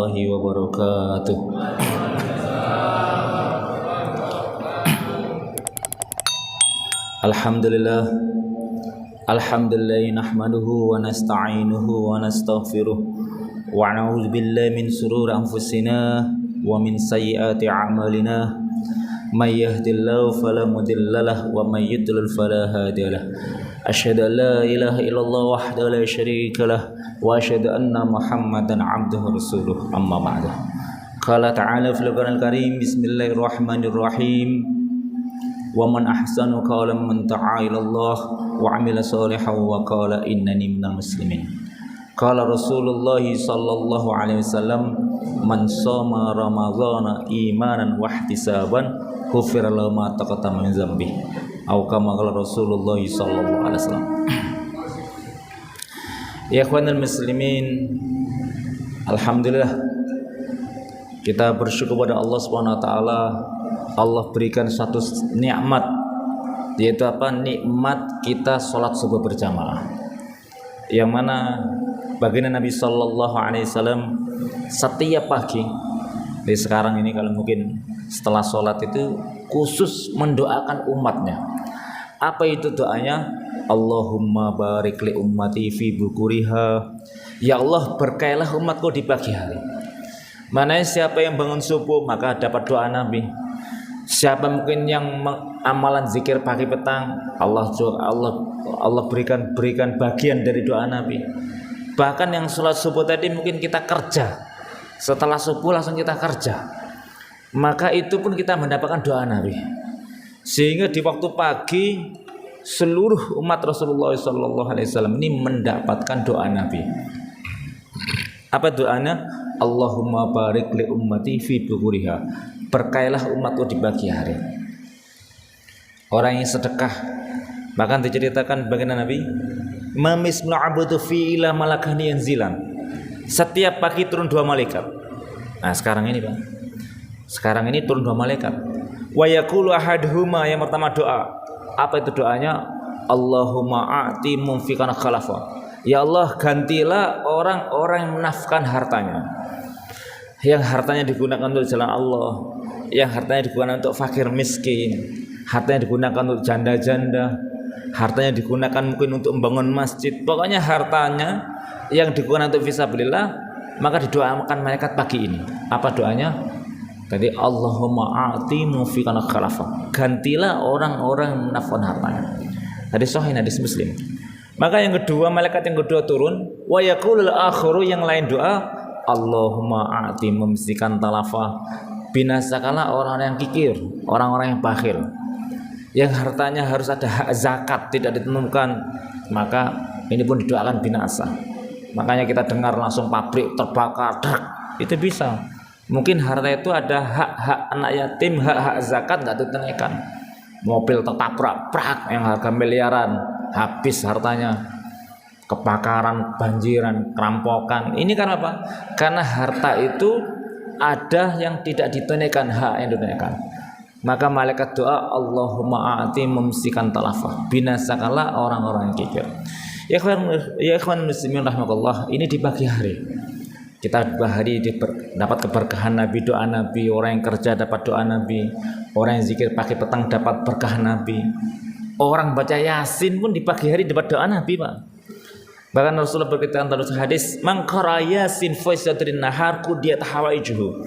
warahmatullahi wabarakatuh. Alhamdulillah nahmaduhu wa nasta'inuhu wa nastaghfiruh wa na'udzu billahi min shururi anfusina wa min sayyiati a'malina. May yahdihillahu fala mudilla lahu wa may yudlil fala hadiya lahu. Asyhadu an la ilaha illallah wahdahu la syarika lahu wa asyhadu anna Muhammadan 'abduhu wa rasuluh. Amma ba'du. Qala ta'ala fil Qur'anil Karim, bismillahirrahmanirrahim. Wa man ahsanu qawlan man da'a ila Allah wa 'amila shalihan wa qala innani minal muslimin. Qala Rasulullah sallallahu alaihi wasallam, man shoma ramadhana imanan wa ihtisaban ghufira lahu ma taqaddama min dzambi. Atau kama qala Rasulullah sallallahu alaihi wasallam. Ya ikhwanul muslimin, alhamdulillah kita bersyukur pada Allah Subhanahu wa taala. Allah berikan satu nikmat, yaitu apa? Nikmat kita sholat subuh berjamaah, yang mana baginda Nabi Sallallahu Alaihi Wasallam setiap pagi, di sekarang ini kalau mungkin setelah sholat itu khusus mendoakan umatnya. Apa itu doanya? Allahumma barik li ummati fi bukuriha. Ya Allah, berkailah umatku di pagi hari. Mana siapa yang bangun subuh maka dapat doa Nabi. Siapa mungkin yang amalan zikir pagi petang, Allah berikan bagian dari doa Nabi. Bahkan yang sholat subuh tadi mungkin kita kerja, setelah subuh langsung kita kerja, maka itu pun kita mendapatkan doa Nabi. Sehingga di waktu pagi seluruh umat Rasulullah SAW ini mendapatkan doa Nabi. Apa doanya? Allahumma barik li ummati fi bukuriha. Berkailah umatku di pagi hari. Orang yang sedekah, bahkan diceritakan bagaimana Nabi, mamislu abudu fi ila malakani yanzilan. Setiap pagi turun 2 malaikat. Nah sekarang ini Pak, sekarang ini turun 2 malaikat. Wa yaqulu ahaduhuma, yang pertama doa. Apa itu doanya? Allahumma a'ti munfiqan khalafa. Ya Allah, gantilah orang-orang yang menafkahkan hartanya, yang hartanya digunakan untuk jalan Allah, yang hartanya digunakan untuk fakir miskin, hartanya digunakan untuk janda-janda, hartanya digunakan mungkin untuk membangun masjid. Pokoknya hartanya yang digunakan untuk fisabilillah, maka didoakan malaikat pagi ini. Apa doanya? Tadi Allahumma a'ti munfiqan khalafa. Gantilah orang-orang yang menafkahkan hartanya. Hadis sahih, hadis Muslim. Maka yang kedua, malaikat yang kedua turun, wa yaqulul akharu, yang lain doa, Allahumma a'ti mumsikan talafa. Binasakalah orang-orang yang kikir, orang-orang yang bakhil, yang hartanya harus ada hak zakat tidak ditemukan, maka ini pun didoakan binasa. Makanya kita dengar langsung pabrik terbakar, itu bisa. Mungkin harta itu ada hak-hak anak yatim, hak-hak zakat nggak ditunaikan. Mobil tertabrak, prak, yang harga miliaran, habis hartanya. Kebakaran, banjiran, kerampokan. Ini karena apa? Karena harta itu ada yang tidak ditunaikan, hak yang ditunaikan. Maka malaikat doa, Allahumma a'ti mumsikan talafah. Binasakalah orang-orang yang kikir. Ya ikhwan muslimin rahmatullah, ini di pagi hari. Kita hari dapat keberkahan Nabi, doa Nabi. Orang yang kerja dapat doa Nabi. Orang yang zikir pagi petang dapat berkah Nabi. Orang baca Yasin pun di pagi hari dapat doa Nabi, Pak. Bahkan Rasulullah berkata dalam hadis, man qara Yasin fi sadrin nahar qudiyat hawaijuhu.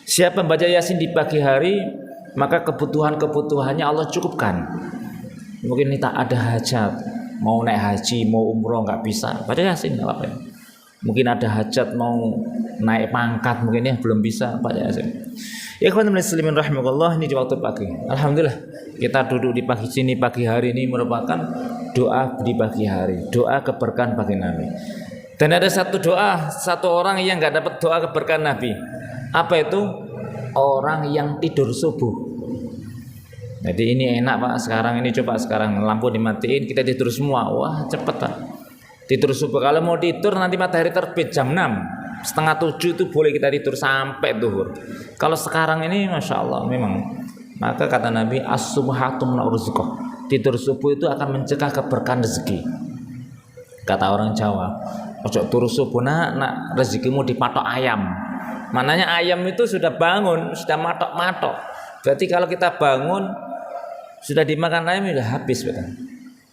Siapa membaca Yasin di pagi hari, maka kebutuhannya Allah cukupkan. Mungkin kita ada hajat, mau naik haji, mau umroh nggak bisa, baca Yasin nggak apa-apa. Mungkin ada hajat mau naik pangkat, mungkin ya belum bisa, baca Yasin. Ya ikhwan muslimin rahimakumullah, ini di waktu pagi. Alhamdulillah kita duduk di pagi sini, pagi hari ini merupakan doa di pagi hari, doa keberkahan bagi Nabi. Dan ada satu doa, satu orang yang nggak dapat doa keberkahan Nabi. Apa itu? Orang yang tidur subuh. Jadi ini enak Pak, sekarang ini coba sekarang lampu dimatiin, kita tidur semua. Wah cepet Pak. Tidur subuh, kalau mau tidur nanti matahari terbit jam 6, setengah 7 itu boleh kita tidur sampai zuhur. Kalau sekarang ini Masya Allah memang, maka kata Nabi as-subhatu min rizqah, tidur subuh itu akan mencegah keberkahan rezeki. Kata orang Jawa, ojo turu subuh nak rezekimu dipatok ayam. Mananya ayam itu sudah bangun, sudah matok-matok. Berarti kalau kita bangun sudah dimakan ayam sudah habis, betul.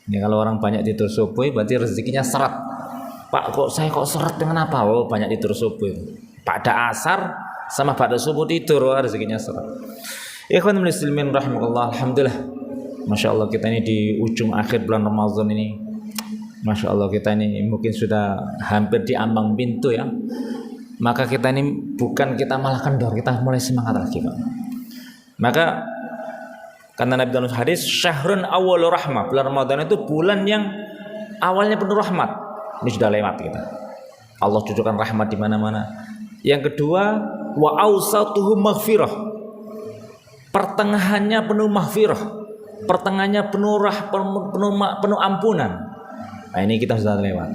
Ini kalau orang banyak tidur subuh berarti rezekinya seret. Pak, kok saya seret dengan apa? Oh, banyak tidur subuh. Pada asar sama pada subuh tidur, rezekinya seret. Ikhwan muslimin rahimakumullah, alhamdulillah. Masya Allah kita ini di ujung akhir bulan Ramadan ini. Masya Allah kita ini mungkin sudah hampir di ambang pintu ya. Maka kita ini bukan kita malah kendor, kita mulai semangat lagi, Pak. Maka karena Nabi dalam hadis syahrun awwalur rahmah, bulan Ramadan itu bulan yang awalnya penuh rahmat. Ini sudah lewat kita. Allah cucurkan rahmat di mana-mana. Yang kedua, wa awsatuhu maghfirah. Pertengahannya penuh maghfirah. Pertengahannya penuh ampunan. Nah, ini kita sudah lewat.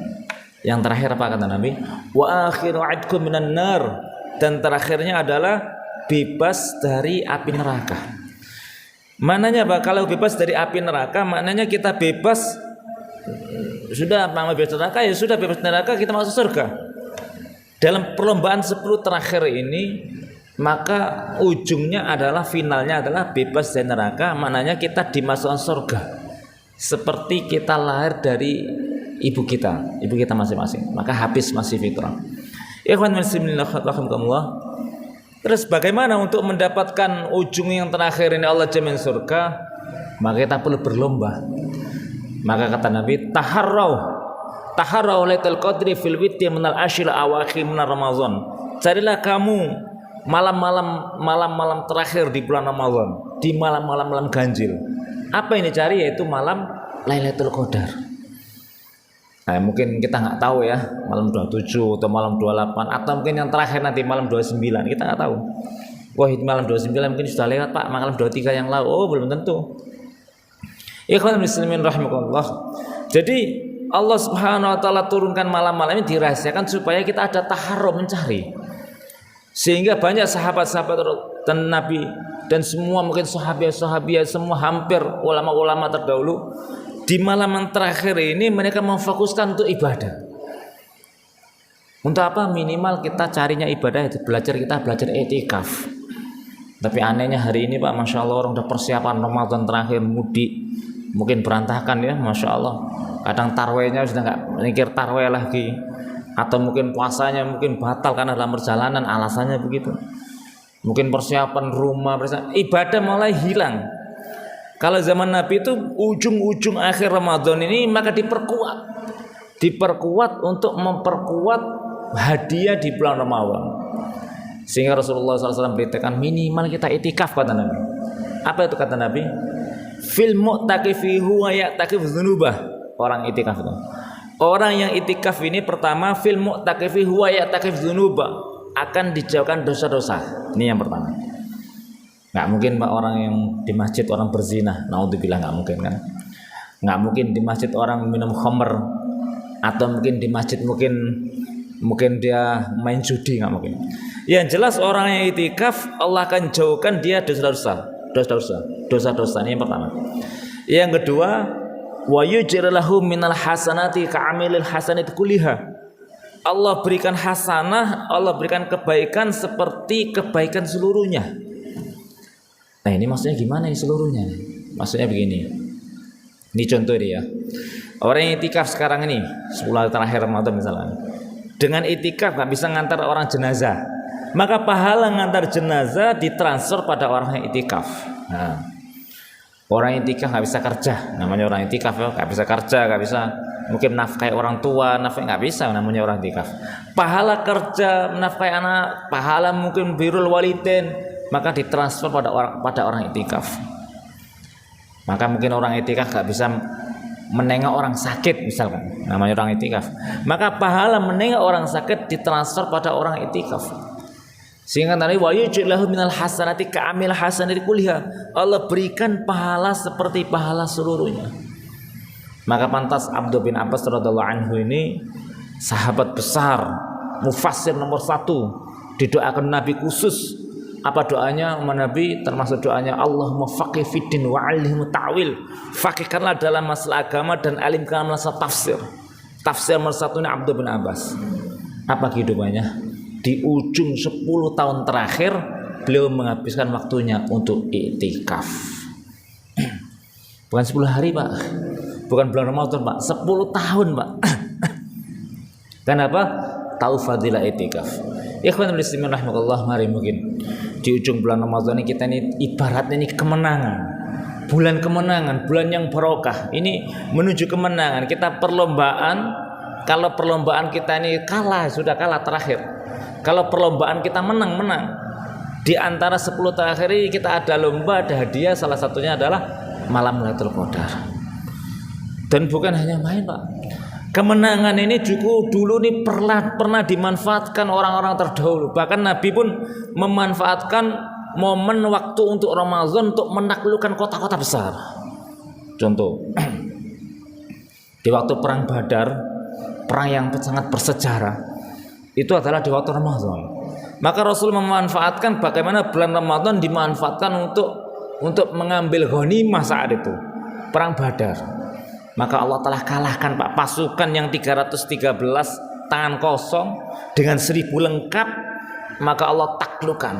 Yang terakhir apa kata Nabi? Wa akhiru adkum minan nar. Dan terakhirnya adalah bebas dari api neraka. Maknanya apa? Kalau bebas dari api neraka, maknanya kita bebas. Sudah nama bebas neraka, ya sudah bebas neraka, kita masuk surga. Dalam perlombaan 10 terakhir ini, maka ujungnya adalah finalnya adalah bebas dari neraka, maknanya kita dimasukkan surga. Seperti kita lahir dari ibu kita masing-masing. Maka habis masih fitrah. Ikhwan muslimin rahimakumullah. Terus bagaimana untuk mendapatkan ujung yang terakhir ini Allah jamin surga? Maka kita perlu berlomba. Maka kata Nabi, taharrau lailatul qadri fil witti minal ashil awakhir min Ramadan. Carilah kamu malam-malam terakhir di bulan Ramadan, di malam-malam ganjil. Apa yang dicari? Yaitu malam Lailatul Qadar. Nah, mungkin kita nggak tahu ya, malam 27 atau malam 28 atau mungkin yang terakhir nanti malam 29, kita nggak tahu. Wah, malam 29 mungkin sudah lewat, Pak, malam 23 yang lalu. Oh, belum tentu. Ikhwan muslimin rahimakumullah. Jadi Allah Subhanahu wa taala turunkan malam-malam ini dirahasiakan supaya kita ada taharrum mencari. Sehingga banyak sahabat-sahabat dan Nabi dan semua mungkin sahabat-sahabat semua hampir ulama-ulama terdahulu di malam yang terakhir ini mereka memfokuskan untuk ibadah. Untuk apa? Minimal kita carinya ibadah itu belajar etikaf. Tapi anehnya hari ini Pak, Masya Allah orang udah persiapan Ramadan terakhir mudik, mungkin berantakan ya, Masya Allah. Kadang tarwehnya sudah nggak mikir tarweh lagi, atau mungkin puasanya mungkin batal karena dalam perjalanan, alasannya begitu. Mungkin persiapan rumah, ibadah mulai hilang. Kalau zaman Nabi itu ujung-ujung akhir Ramadan ini maka diperkuat untuk memperkuat hadiah di bulan Ramadan. Sehingga Rasulullah SAW beritakan minimal kita itikaf kata Nabi. Apa itu kata Nabi? Fil mu'takifi huwa ya'takif dzunubah. Orang itikaf itu. Orang yang itikaf ini pertama fil mu'takifi huwa ya'takif dzunubah, akan dijauhkan dosa-dosa. Ini yang pertama. Nggak mungkin Pak orang yang di masjid orang berzina, naudzubillah, nggak mungkin kan? Nggak mungkin di masjid orang minum khamr, atau mungkin di masjid mungkin dia main judi, nggak mungkin. Yang jelas orang yang itikaf Allah akan jauhkan dia dosa-dosa. Ini yang pertama. Yang kedua, wa yujrilahu minal hasanati ka'amilil hasanati kulliha. Allah berikan hasanah, Allah berikan kebaikan seperti kebaikan seluruhnya. Nah, ini maksudnya gimana ini seluruhnya? Maksudnya begini. Ini contoh dia. Orang yang itikaf sekarang ini 10 hari terakhir Ramadan misalnya, dengan itikaf nggak bisa ngantar orang jenazah, maka pahala ngantar jenazah ditransfer pada orang yang itikaf. Nah, orang itikaf nggak bisa kerja, namanya orang itikaf ya, nggak bisa kerja, nggak bisa mungkin nafkahi orang tua, nggak bisa, namanya orang itikaf. Pahala kerja, nafkahi anak, pahala mungkin birrul walidain, maka ditransfer pada orang itikaf. Maka mungkin orang itikaf nggak bisa menengok orang sakit misalkan, namanya orang itikaf. Maka pahala menengok orang sakit ditransfer pada orang itikaf. Sehingga tadi wa yujlahu minal hasanati ka'amil hasanati kulliha. Allah berikan pahala seperti pahala seluruhnya. Maka pantas Abdul bin Abbas radhiyallahu anhu ini sahabat besar, mufassir nomor 1, didoakan Nabi khusus. Apa doanya Nabi? Termasuk doanya Allahumma faqih fiddin wa 'allimhu ta'wil. Faqihkanlah dalam masalah agama dan alimkanlah masalah tafsir. Tafsir nomor 1 ini Abdul bin Abbas. Apa kehidupannya? di ujung 10 tahun terakhir beliau menghabiskan waktunya untuk i'tikaf. Bukan 10 hari Pak, bukan bulan Ramadan Pak, 10 tahun Pak. Kenapa? Tahu fadilah i'tikaf. Ikhwan muslimin rahimakumullah, mari mungkin di ujung bulan Ramadan ini kita ini ibaratnya ini kemenangan. Bulan kemenangan, bulan yang barokah. Ini menuju kemenangan. Kita perlombaan, kalau perlombaan kita ini kalah, sudah kalah terakhir. Kalau perlombaan kita menang. Di antara 10 terakhir ini kita ada lomba, ada hadiah, salah satunya adalah malam Lailatul Qadar. Dan bukan hanya main Pak. Kemenangan ini juga dulu nih pernah dimanfaatkan orang-orang terdahulu. Bahkan Nabi pun memanfaatkan momen waktu untuk Ramadan untuk menaklukkan kota-kota besar. Contoh, di waktu perang Badar, perang yang sangat bersejarah, itu adalah di waktu Ramadan. Maka Rasul memanfaatkan bagaimana bulan Ramadan dimanfaatkan untuk mengambil ghanimah saat itu, perang Badar. Maka Allah telah kalahkan Pak pasukan yang 313 tangan kosong dengan 1000 lengkap, maka Allah taklukkan.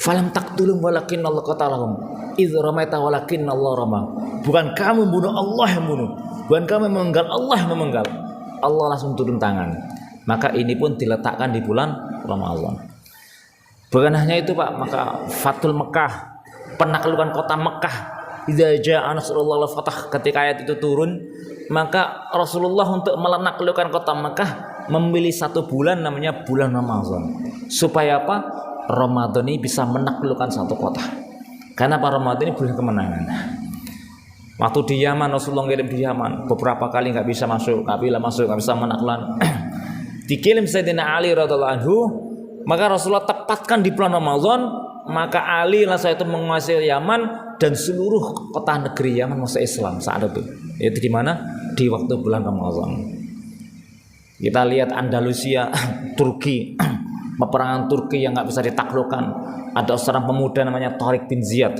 Falam taqtulum walakin Allah qatalahum. Idz ramaita walakin Allah rama. Bukan kamu bunuh, Allah yang bunuh. Bukan kamu memenggal, Allah yang memenggal. Allah langsung turun tangan. Maka ini pun diletakkan di bulan Ramadan. Bukan hanya itu Pak, maka Fathul Mekah, penaklukan kota Mekah. Idza jaa nasrullah wal fath, ketika ayat itu turun, maka Rasulullah untuk menaklukkan kota Mekah memilih satu bulan namanya bulan Ramadan. Supaya apa? Ramadan ini bisa menaklukkan satu kota. Karena Pak, Ramadan ini bulan kemenangan. Waktu di Yaman, Rasulullah ngirim di Yaman, beberapa kali nggak bisa masuk, nggak bisa menaklukkan. Dikirim Sayyidina Ali radhiallahu anhu, maka Rasulullah tepatkan di bulan Ramadan, maka Ali langsung itu menguasai Yaman dan seluruh kota negeri Yaman masuk Islam saat itu. Itu di mana? Di waktu bulan Ramadan. Kita lihat Andalusia, Turki, peperangan Turki yang nggak bisa ditaklukkan. Ada seorang pemuda namanya Tariq bin Ziyad.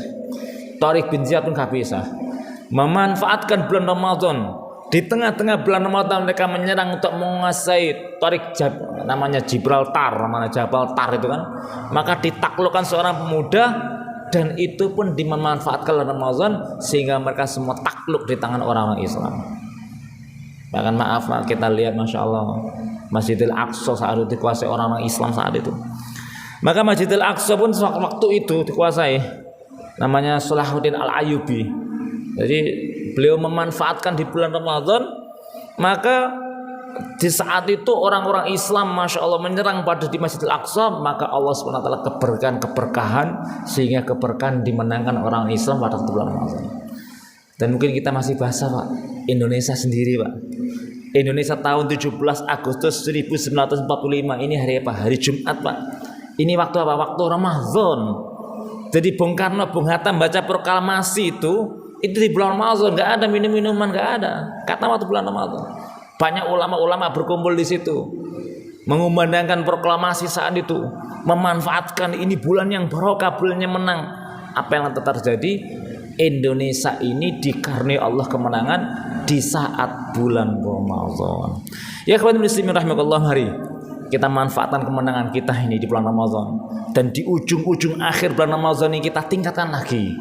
Tariq bin Ziyad pun nggak bisa memanfaatkan bulan Ramadan. Di tengah-tengah bulan Ramadan mereka menyerang untuk menguasai namanya Gibraltar, namanya Jabal Tar itu kan. Maka ditaklukkan seorang pemuda dan itu pun dimanfaatkan dalam Ramadan sehingga mereka semua takluk di tangan orang-orang Islam. Bahkan maaf kita lihat Masya Allah Masjidil Aqsa saat itu dikuasai orang-orang Islam saat itu. Maka Masjidil Aqsa pun waktu itu dikuasai namanya Salahuddin Al-Ayyubi. Jadi beliau memanfaatkan di bulan Ramadan, maka di saat itu orang-orang Islam Masya Allah menyerang pada di Masjidil Aqsa, maka Allah SWT keberkahan sehingga keberkahan dimenangkan orang Islam pada bulan Ramadan. Dan mungkin kita masih bahasa Pak, Indonesia sendiri Pak. Indonesia tahun 17 Agustus 1945 ini hari apa? Hari Jumat Pak. Ini waktu apa? Waktu Ramadan. Jadi Bung Karno, Bung Hatta baca proklamasi itu di bulan Ramadan, nggak ada minum-minuman, nggak ada. Kata waktu bulan Ramadan. Banyak ulama-ulama berkumpul di situ, mengumandangkan proklamasi saat itu, memanfaatkan ini bulan yang barokah, bulan yang menang. Apa yang terjadi? Indonesia ini dikaruniai Allah kemenangan di saat bulan Ramadan. Ya kawan muslimin rahimakumullah, mari kita manfaatkan kemenangan kita ini di bulan Ramadan, dan di ujung-ujung akhir bulan Ramadan ini kita tingkatkan lagi.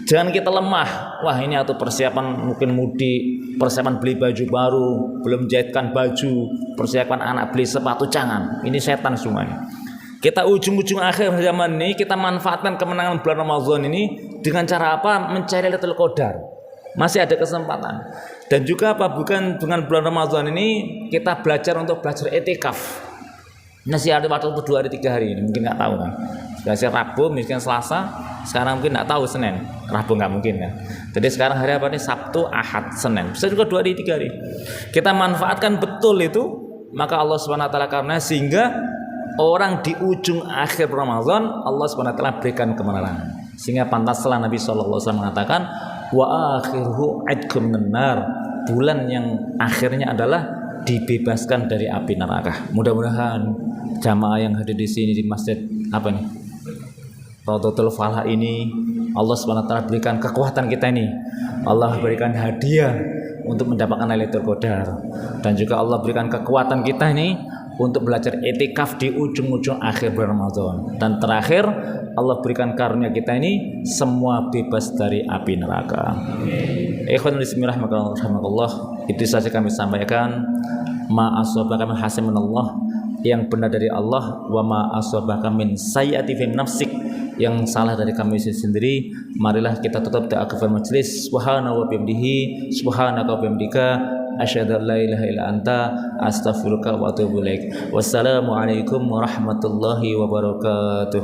Jangan kita lemah. Wah ini atau persiapan mungkin mudik, persiapan beli baju baru, belum jahitkan baju, persiapan anak beli sepatu, jangan. Ini setan semuanya. Kita ujung-ujung akhir zaman ini kita manfaatkan kemenangan bulan Ramadan ini dengan cara apa? Mencari Lailatul Qadar. Masih ada kesempatan. Dan juga apa? Bukan dengan bulan Ramadan ini kita belajar i'tikaf. Masih ada waktu 2 hari 3 hari ini, mungkin nggak tahu kan. Biasanya Rabu, mungkin Selasa, sekarang mungkin nggak tahu Senin. Rabu nggak mungkin kan. Jadi sekarang hari apa nih? Sabtu, Ahad, Senin. Bisa juga 2 hari 3 hari. Kita manfaatkan betul itu, maka Allah SWT karena sehingga orang di ujung akhir Ramadan Allah SWT berikan kemenangan. Sehingga pantaslah Nabi SAW mengatakan wa akhiruhu idkum minar, bulan yang akhirnya adalah dibebaskan dari api neraka. Mudah-mudahan jamaah yang hadir di sini di masjid apa nih? Raudhatul Falah ini Allah SWT berikan kekuatan kita ini. Allah berikan hadiah untuk mendapatkan Lailatul Qadar, dan juga Allah berikan kekuatan kita ini untuk belajar etikaf di ujung-ujung akhir bulan Ramadan. Dan terakhir Allah berikan karunia kita ini semua bebas dari api neraka. Ikhwan bismillahirrahmanirrahim. Itu saja kami sampaikan. Ma asabaka min hasanin Allah, yang benar dari Allah, wa ma asabaka min sayyi'ati fi nafsik, yang salah dari kami sendiri. Marilah kita tutup ta'akufal majlis. Subhanahu wa bihamdihi, subhanaka wa bihamdika, asyhadu an la ilaha illa anta, astaghfiruka wa atubu ilaik. Wassalamu alaikum warahmatullahi wabarakatuh.